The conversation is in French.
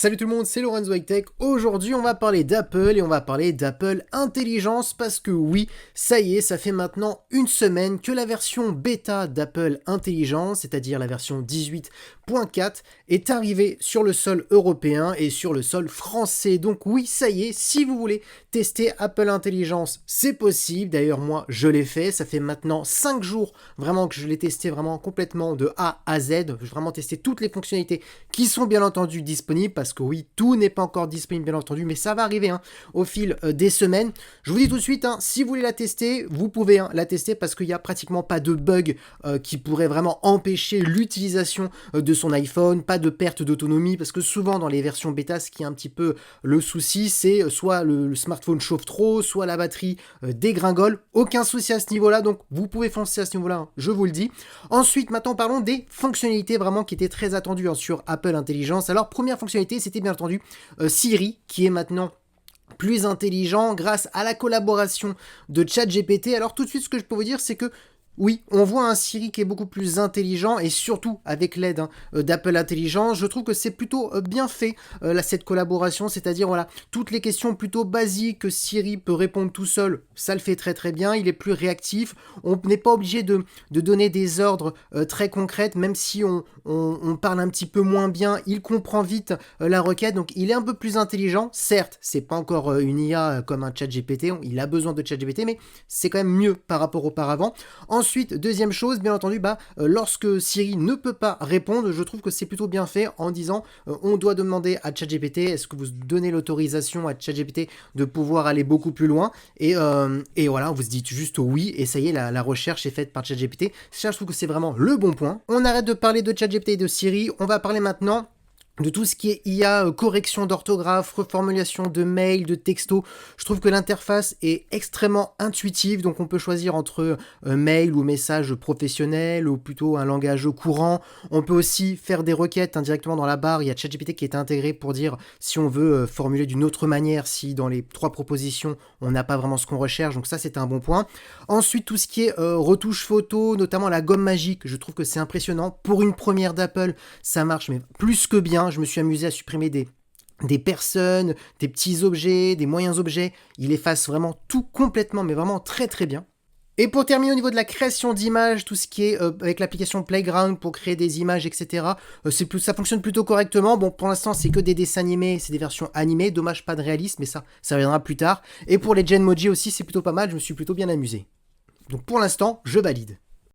Salut tout le monde, c'est Lorenzo High Tech. Aujourd'hui, on va parler d'Apple et on va parler d'Apple Intelligence parce que oui, ça y est, ça fait maintenant une semaine que la version bêta d'Apple Intelligence, c'est-à-dire la version 18.4, est arrivée sur le sol européen et sur le sol français. Donc oui, ça y est, si vous voulez tester Apple Intelligence, c'est possible. D'ailleurs, moi, je l'ai fait. Ça fait maintenant 5 jours vraiment que je l'ai testé vraiment complètement de A à Z. J'ai vraiment testé toutes les fonctionnalités qui sont bien entendu disponibles parce que oui, tout n'est pas encore disponible bien entendu, mais ça va arriver au fil des semaines. Je vous dis tout de suite, si vous voulez la tester, vous pouvez la tester parce qu'il n'y a pratiquement pas de bug qui pourrait vraiment empêcher l'utilisation de son iPhone, pas de perte d'autonomie parce que souvent dans les versions bêta, ce qui est un petit peu le souci, c'est soit le smartphone chauffe trop, soit la batterie dégringole. Aucun souci à ce niveau-là, donc vous pouvez foncer à ce niveau-là, je vous le dis. Ensuite, maintenant parlons des fonctionnalités vraiment qui étaient très attendues sur Apple Intelligence. Alors, première fonctionnalité, c'était bien entendu Siri, qui est maintenant plus intelligent grâce à la collaboration de ChatGPT. Alors tout de suite, ce que je peux vous dire, c'est que oui, on voit un Siri qui est beaucoup plus intelligent et surtout avec l'aide d'Apple Intelligence, je trouve que c'est plutôt bien fait cette collaboration, c'est-à-dire voilà, toutes les questions plutôt basiques que Siri peut répondre tout seul, ça le fait très très bien, il est plus réactif, on n'est pas obligé de donner des ordres très concrets, même si on parle un petit peu moins bien, il comprend vite la requête, donc il est un peu plus intelligent, certes, c'est pas encore une IA comme un ChatGPT, il a besoin de ChatGPT, mais c'est quand même mieux par rapport auparavant. Ensuite, deuxième chose, bien entendu, lorsque Siri ne peut pas répondre, je trouve que c'est plutôt bien fait en disant on doit demander à ChatGPT, est-ce que vous donnez l'autorisation à ChatGPT de pouvoir aller beaucoup plus loin et voilà, vous dites juste oui et ça y est, la recherche est faite par ChatGPT. Ça, je trouve que c'est vraiment le bon point. On arrête de parler de ChatGPT et de Siri, on va parler maintenant de tout ce qui est IA, correction d'orthographe, reformulation de mails, de textos. Je trouve que l'interface est extrêmement intuitive, donc on peut choisir entre mail ou message professionnel ou plutôt un langage courant. On peut aussi faire des requêtes directement dans la barre. Il y a ChatGPT qui est intégré pour dire si on veut formuler d'une autre manière, si dans les 3 propositions on n'a pas vraiment ce qu'on recherche, donc ça c'est un bon point. Ensuite, tout ce qui est retouche photo, notamment la gomme magique, je trouve que c'est impressionnant. Pour une première d'Apple, ça marche mais plus que bien. Je me suis amusé à supprimer des personnes, des petits objets, des moyens objets. Il efface vraiment tout complètement, mais vraiment très très bien. Et pour terminer au niveau de la création d'images, tout ce qui est avec l'application Playground pour créer des images, etc., ça fonctionne plutôt correctement. Bon, pour l'instant, c'est que des dessins animés, c'est des versions animées. Dommage, pas de réalisme, mais ça reviendra plus tard. Et pour les Genmoji aussi, c'est plutôt pas mal. Je me suis plutôt bien amusé. Donc pour l'instant, je valide.